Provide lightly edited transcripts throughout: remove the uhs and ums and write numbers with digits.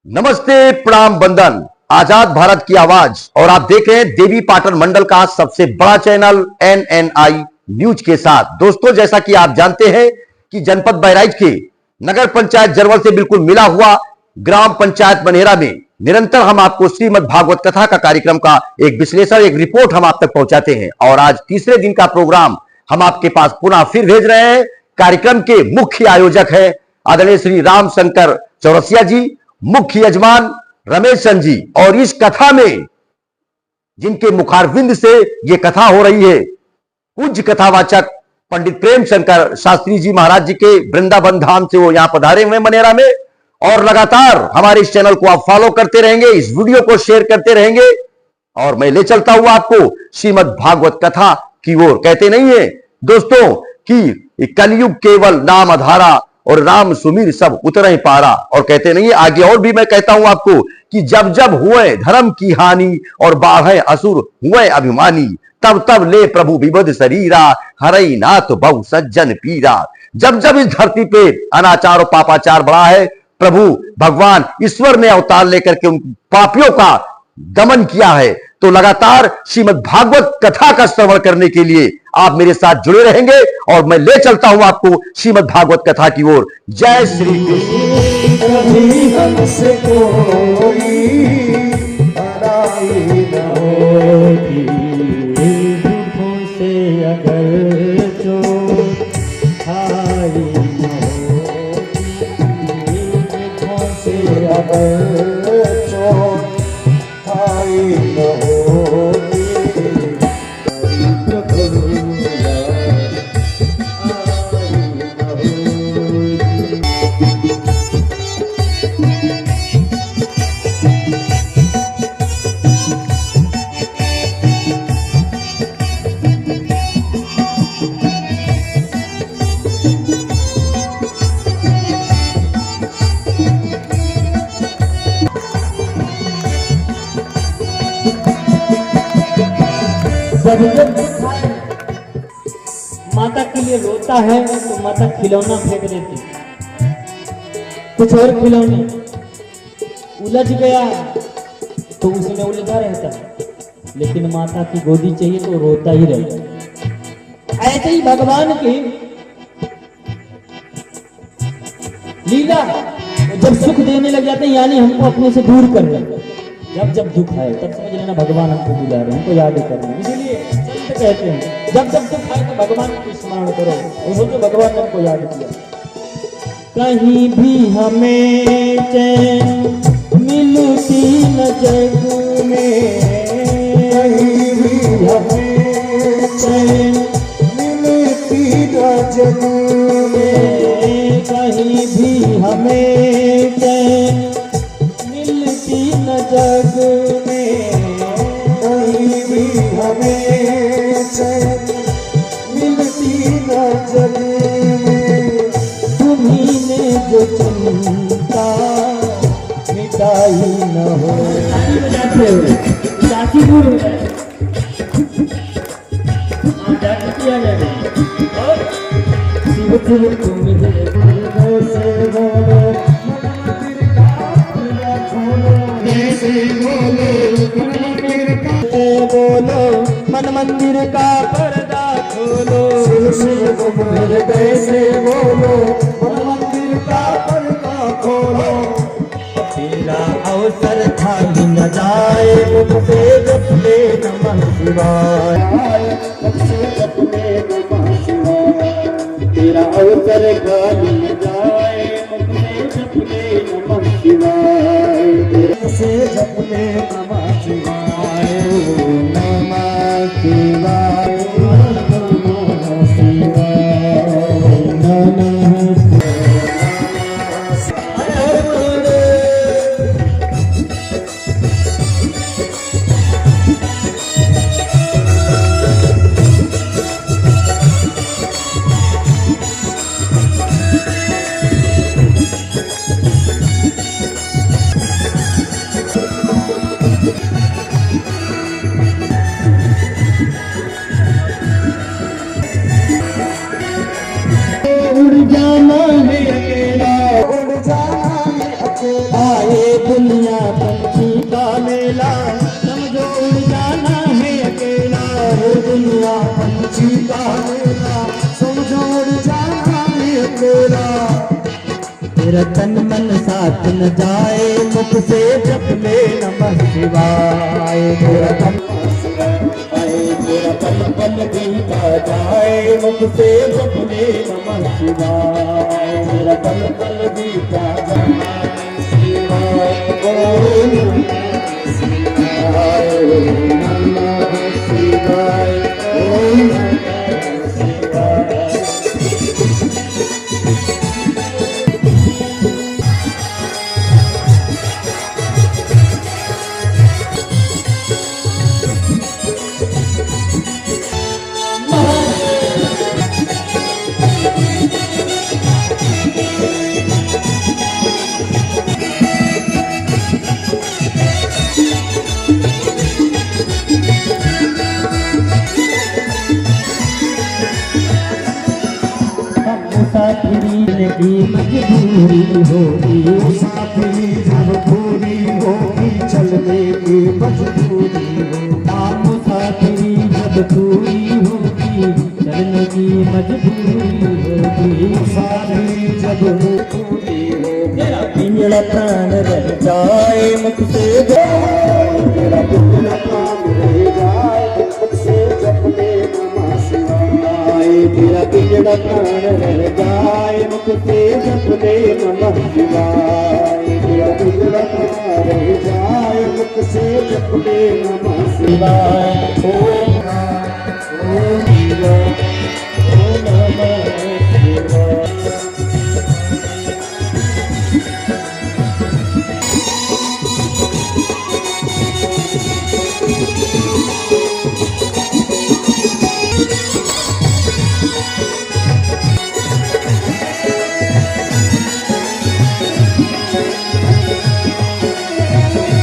नमस्ते, प्रणाम, वंदन। आजाद भारत की आवाज और आप देख रहे हैं देवी पाटन मंडल का सबसे बड़ा चैनल NNI न्यूज के साथ। दोस्तों, जैसा कि आप जानते हैं कि जनपद बहराइच के नगर पंचायत जरवल से बिल्कुल मिला हुआ ग्राम पंचायत बनेरा में निरंतर हम आपको श्रीमद् भागवत कथा का कार्यक्रम का एक विश्लेषण, एक रिपोर्ट हम आप तक पहुंचाते हैं। और आज तीसरे दिन का प्रोग्राम हम आपके पास पुनः फिर भेज रहे हैं। कार्यक्रम के मुख्य आयोजक है आदरणीय श्री राम शंकर चौरसिया जी, मुख्य यजमान रमेश चंद जी, और इस कथा में जिनके मुखारविंद से यह कथा हो रही है, पूज्य कथावाचक पंडित प्रेम शंकर शास्त्री जी महाराज जी के वृंदावन धाम से वो यहां पधारे हुए मनेरा में। और लगातार हमारे इस चैनल को आप फॉलो करते रहेंगे, इस वीडियो को शेयर करते रहेंगे और मैं ले चलता हूं आपको श्रीमद् भागवत कथा की ओर। कहते नहीं है दोस्तों कि कलयुग केवल नाम आधारा और राम सुमीर सब उतरे पारा। और कहते नहीं है आगे, और भी मैं कहता हूं आपको कि जब जब हुए धर्म की हानि और बाढ़े असुर हुए अभिमानी, तब तब ले प्रभु विबद शरीरा, हरई नाथ बहु सज्जन पीरा। जब जब इस धरती पे अनाचार और पापाचार बढ़ा है, प्रभु भगवान ईश्वर ने अवतार लेकर के उन पापियों का दमन किया है। तो लगातार श्रीमद् भागवत कथा का श्रवण करने के लिए आप मेरे साथ जुड़े रहेंगे और मैं ले चलता हूं आपको श्रीमद् भागवत कथा की ओर। जय श्री जब माता के लिए रोता है तो माता खिलौना फेंक देती, कुछ और खिलौने। उलझ गया तो उसमें उलझा रहता, लेकिन माता की गोदी चाहिए तो रोता ही रहता। ऐसे ही भगवान की लीला, जब सुख देने लग जाते हैं यानी हमको अपने से दूर कर रहे हैं। जब जब दुख आए तब समझ लेना भगवान हमको बुला रहे हैं, हमको याद कर रहे हैं। इसीलिए संत कहते हैं जब जब दुख आए तो भगवान को स्मरण करो और सोचो भगवान ने हमको याद किया। कहीं भी हमें चैन मिलती न जग में, कहीं भी हमें चैन मिलती न जग में, कहीं भी हमें चैन मिलती न जग में, कहीं भी हमें चैन मिलती न जग में। तुम्ही ने जो चिंता मिटाई न हो। चाची दूर हो जाए किया जाए और शिव शिव तुम्हें से बोलो बोलो मन मंदिर का पर्दा खोलो, कैसे बोलो मन मंदिर का पर्दा खोलो। तेरा अवसर खाली न जाए, मुझसे जपले नमः शिवाय, मुझसे जपले नमः शिवाय। तेरा अवसर खाली न जाए, मुझसे जपले नमः शिवाय, से जपले नमः शिवाय, नमः शिवाय, नमः शिवाय, नमः दुनिया पंछी का मेला, समझो उड़ जाना है अकेला। ये दुनिया पंछी का मेला, समझो उड़ जाना है अकेला। तेरा तन मन साथ न जाए, मुख से जप ले नमः शिवाय। तेरा तन तेरा पल पल बीता जाए, मुख से जप ले नमः शिवाय। तेरा पल पल बीता जाए शिवाय। ओम शिवाय, ओम नमः शिवाय, ओम नमः शिवाय। मुसाफिरी की मजबूरी होगी, मुसाफिरी जब पूरी होगी, चलने की मजबूरी होगी। मुसाफिरी जब पूरी होगी, चलने की मजबूरी होगी। मुसाफिरी जब पूरी होगी, तेरा पिंजड़ा प्राण रह जाए, मुख से तेरा पिंजड़ा प्राण रह जाए, मुख से जप ले नमः शिवाय। तेरा पिंजड़ा प्राण रह जाए, मुख से जप ले नमः शिवाय। तेरा पिंजड़ा प्राण रह जाए, मुख से जप ले नमः शिवाय। ओम ओम शिवाय, ओम नमः शिवाय।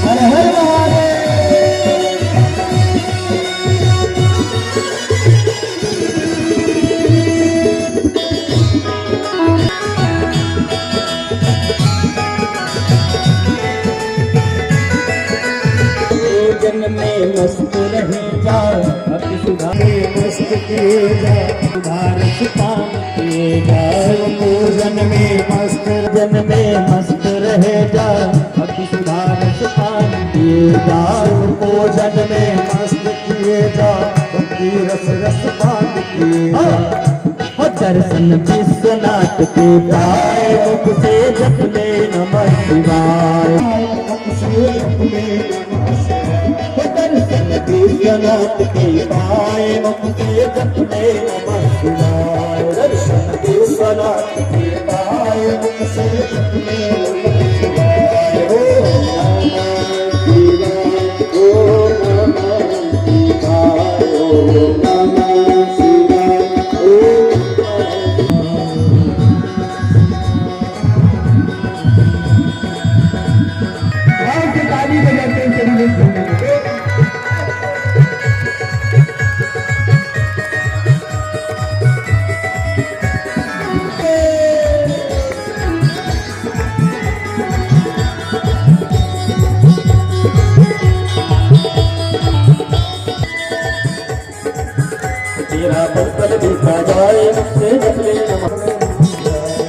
हर हर महादेव। जन्म में मस्त रहे जा, अति सुधारे मस्त किए जा, सुधारस पान किए जा। भोजन में मस्त जन्म में मस्त रहे जा, अति सुधारस पान किए जा। भोजन में मस्त किए जा, भक्ति रस रस पान किए जा। दर्शन विश्वनाथ के पाए, मुख से जप ले नमः शिवाय। मुख से जप ले नमः शिवाय। दर्शन विश्वनाथ के पाए, मुख से जप ले नमः शिवाय। दर्शन विश्वनाथ के पाए, मुख से जप ले नमः शिवाय। ओम नमः शिवाय, ओम नमः शिवाय, ओम नमः शिवाय, ओम ताली बजाते हैं सभी लोग झूमने लगे। तेरा पल पल बीता जाए, मुझसे जप ले नमः।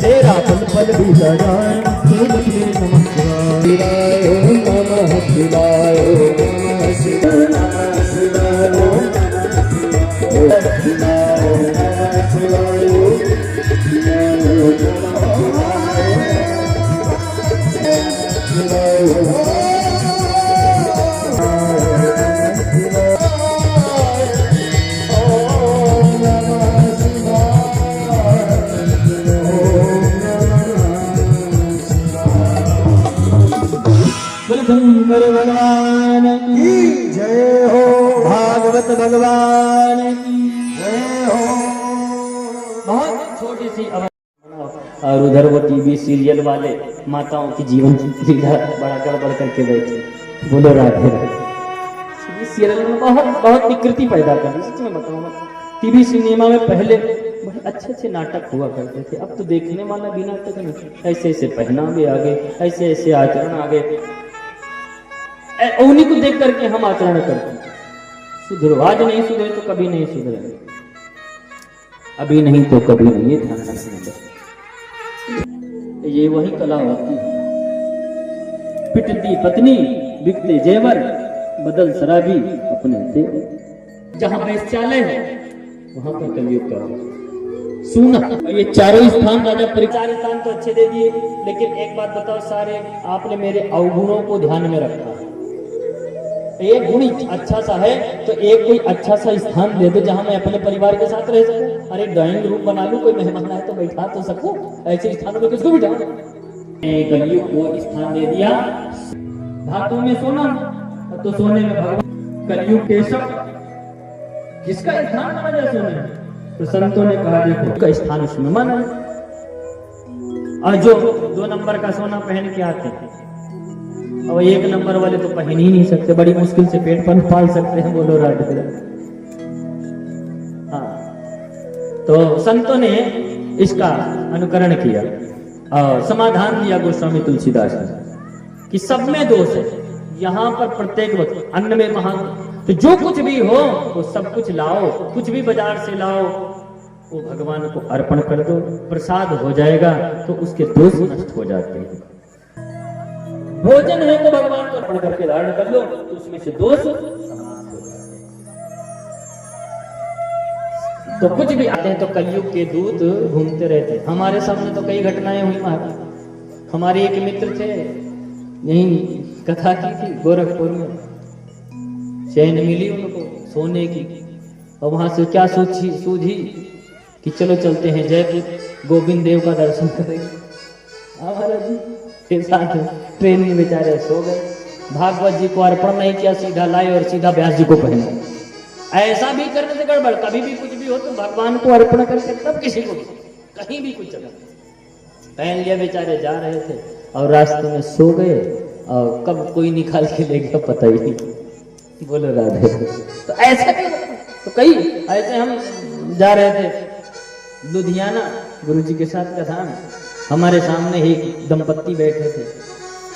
तेरा पल पल बीता जाए, मुझसे जप ले नमः शिवाय। ओम नमः शिवाय, ओम नमः शिवाय, नमः शिवाय, ओम नमः शिवाय, ओम नमः शिवाय, ओम नमः शिवाय, ओम शंकर भगवान की जय हो, भागवत भगवान की जय हो। बहुत छोटी सी आवाज। और उधर वो टीवी सीरियल वाले माताओं की जीवन लीला बड़ा गड़बड़ करके बैठे। बोलो राधे राधे। टीवी सीरियल में बहुत बहुत विकृति पैदा कर दी। सच में बताऊं मैं, टीवी सिनेमा में पहले बड़े अच्छे अच्छे नाटक हुआ करते थे। अब तो देखने वाला भी नाटक नहीं, ऐसे ऐसे पहनावे आ गए, ऐसे ऐसे आचरण आ गए। उन्हीं को देख करके हम आचरण करते हैं। सुधरो, आज नहीं सुधरे तो कभी नहीं सुधरे, अभी नहीं तो कभी नहीं, ये ध्यान रखना। ये वही कला होती है। पिटती पत्नी बिकते जेवर, बदल शराबी अपने देवर। जहां वैश्यालय है वहां पर कलयुग का सुना। ये चारों स्थान राजा परिचार स्थान तो अच्छे दे दिए, लेकिन एक बात बताओ सारे, आपने मेरे अवगुणों को ध्यान में रखा। एक गुण अच्छा सा है तो एक कोई अच्छा सा स्थान दे दो जहां मैं अपने परिवार के साथ रह सकूं। अरे ड्राइंग रूम बना लूं, कोई मेहमान आए तो बैठा तो सकूं, ऐसे स्थानों में किसको बिठाऊं? कलयुग को स्थान दे दिया। धातु में सोना तो सोने में भगवान, कलयुग केशव, किसका स्थान माना जाए सोने में? तो संतों ने कहा देखो का स्थान उसमें माना। और जो 2 नंबर का सोना पहन के आते हैं, और 1 नंबर वाले तो पहन ही नहीं सकते, बड़ी मुश्किल से पेट पर पाल सकते हैं। बोलो राधे। हाँ, तो संतों ने इसका अनुकरण किया और समाधान दिया गोस्वामी तुलसीदास ने कि सब में दोष है। यहाँ पर प्रत्येक वक्त अन्न में महान, तो जो कुछ भी हो वो सब कुछ लाओ, कुछ भी बाजार से लाओ, वो भगवान को अर्पण कर दो, प्रसाद हो जाएगा, तो उसके दोष नष्ट हो जाते हैं। भोजन है तो भगवान को अर्पण करके धारण कर लो, तो उसमें से दोष समाप्त हो जाते हैं। तो कुछ भी आते हैं तो कलयुग के दूत घूमते रहते हैं। हमारे सामने तो कई घटनाएं हुई महाराज। हमारे एक मित्र थे, यही कथा की थी, गोरखपुर में चैन मिली उनको सोने की, और वहां से क्या सूझी कि चलो चलते हैं जयपुर, गोविंद देव का दर्शन करेंगे। हमारा जी के साथ ट्रेन में बेचारे सो गए, भागवत जी को अर्पण नहीं किया, सीधा लाए और सीधा व्यास जी को पहना। ऐसा भी करने से गड़बड़, कभी भी कुछ भी हो तो भगवान को अर्पण करके तब किसी को कहीं भी कुछ चला। पहन लिया, बेचारे जा रहे थे और रास्ते में सो गए, और कब कोई निकाल के ले गया पता ही नहीं। बोलो राधे। तो ऐसे तो कई ऐसे हम जा रहे थे लुधियाना गुरु जी के साथ कथा में, हमारे सामने ही दंपत्ति बैठे थे,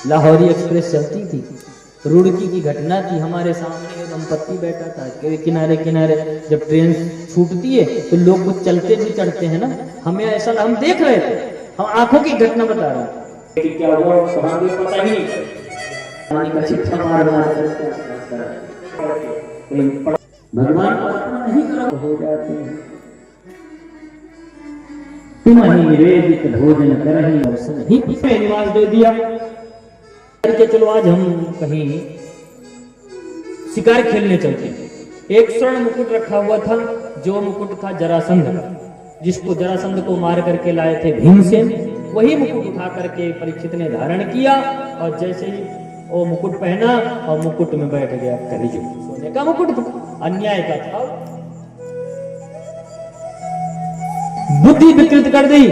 लाहौरी एक्सप्रेस चलती थी, रुड़की की घटना थी, हमारे सामने ये दंपत्ति बैठा था किनारे किनारे। जब ट्रेन छूटती है तो लोग कुछ चलते भी चढ़ते हैं ना, हमें ऐसा हम देख रहे थे, हम आंखों की घटना बता रहे हैं। क्या हुआ पता ही नहीं, भगवान को अर्पण नहीं करो हो जाते हैं। तुम ही निवेदित भोजन करही नहीं, इसमें निवास दे दिया। चलो आज हम कहीं शिकार खेलने चलते हैं। एक स्वर्ण मुकुट रखा हुआ था, जो मुकुट था जरासंध का, जिसको जरासंध को मार करके लाए थे भीमसेन, वही मुकुट उठा करके परीक्षित ने धारण किया, और जैसे ही वो मुकुट पहना और मुकुट में बैठ गया कलिजुग। सोने का मुकुट था, अन्याय का था, बुद्धि विकृत कर दी,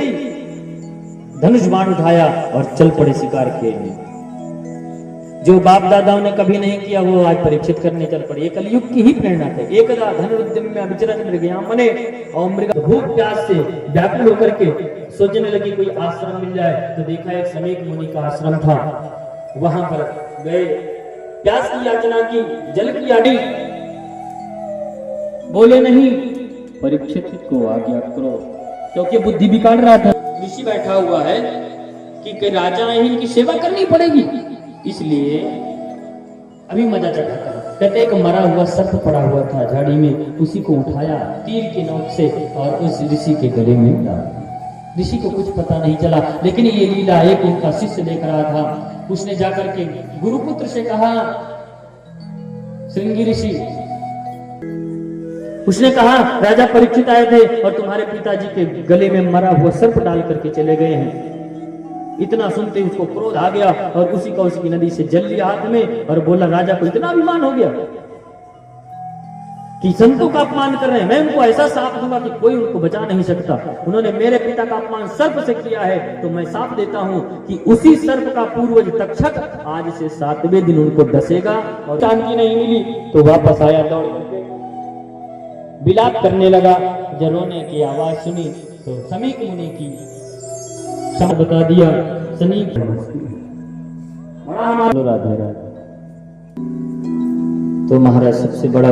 धनुष बाण उठाया और चल पड़े शिकार खेलने। जो बाप दादाओं ने कभी नहीं किया वो आज परीक्षित करने चल पड़े। ये कलयुग की ही प्रेरणा है। एकदा धनुर्द्यम में अविचरन् मृगयामने, और मृग भूख प्यास से व्याकुल होकर के सोचने लगी कोई आश्रम मिल जाए, तो देखा एक समीक मुनि का आश्रम था, वहां पर गए, प्यास की याचना की, जल की आड़ी, बोले नहीं परीक्षित को आज्ञा करो, क्योंकि बुद्धि बिगाड़ रहा था। ऋषि बैठा हुआ है कि कई राजा है, इनकी सेवा करनी पड़ेगी, इसलिए अभी मजा चढ़ाता है। कहते एक मरा हुआ सर्प पड़ा हुआ था झाड़ी में, उसी को उठाया तीर के नोक से और उस ऋषि के गले में डाला। ऋषि को कुछ पता नहीं चला, लेकिन ये लीला एक उनका शिष्य देख रहा था। उसने जाकर के गुरुपुत्र से कहा, श्रृंगी ऋषि, उसने कहा राजा परीक्षित आए थे और तुम्हारे पिताजी के गले में मरा हुआ सर्प डाल करके चले गए हैं। इतना सुनते उसको क्रोध आ गया और उसी का उसकी नदी से जल लिया हाथ में, और बोला राजा को इतना अभिमान हो गया कि संतों का अपमान कर रहे हैं, मैं उनको ऐसा साप दूंगा कि कोई उनको बचा नहीं सकता। उन्होंने मेरे पिता का अपमान सर्प से किया है, तो मैं साप देता हूं कि उसी सर्प का पूर्वज तक्षक आज से 7वें दिन उनको डसेगा। और शांति नहीं मिली तो वापस आया, दौड़ विलाप करने लगा। जब रोने की आवाज सुनी तो समीक मुनि की शब्द बता दिया, सनीक राधे राधे। तो महाराज सबसे बड़ा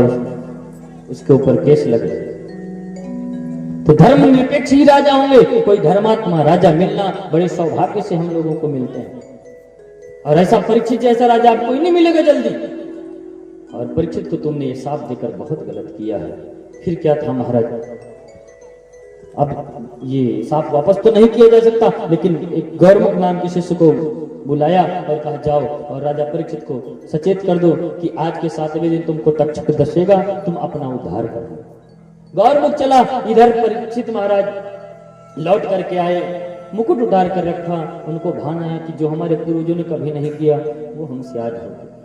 उसके ऊपर केस लगे। तो धर्म निरपेक्ष ही राजा होंगे, कोई धर्मात्मा राजा मिलना बड़े सौभाग्य से हम लोगों को मिलते हैं, और ऐसा परीक्षित जैसा राजा आपको ही नहीं मिलेगा जल्दी। और परीक्षित को तुमने ये साफ देकर बहुत गलत किया है। फिर क्या था महाराज, अब ये साफ वापस तो नहीं किया जा सकता, लेकिन एक गौरमुख नाम के शिष्य को बुलाया और कहा जाओ और राजा परीक्षित को सचेत कर दो कि आज के 7वें दिन तुमको तक्षक दसेगा, तुम अपना उद्धार कर लो। गौरमुख चला, इधर परीक्षित महाराज लौट करके आए, मुकुट उतार कर रखा। उनको भान आया कि जो हमारे पूर्वजों ने कभी नहीं किया वो हमसे आज हो गया।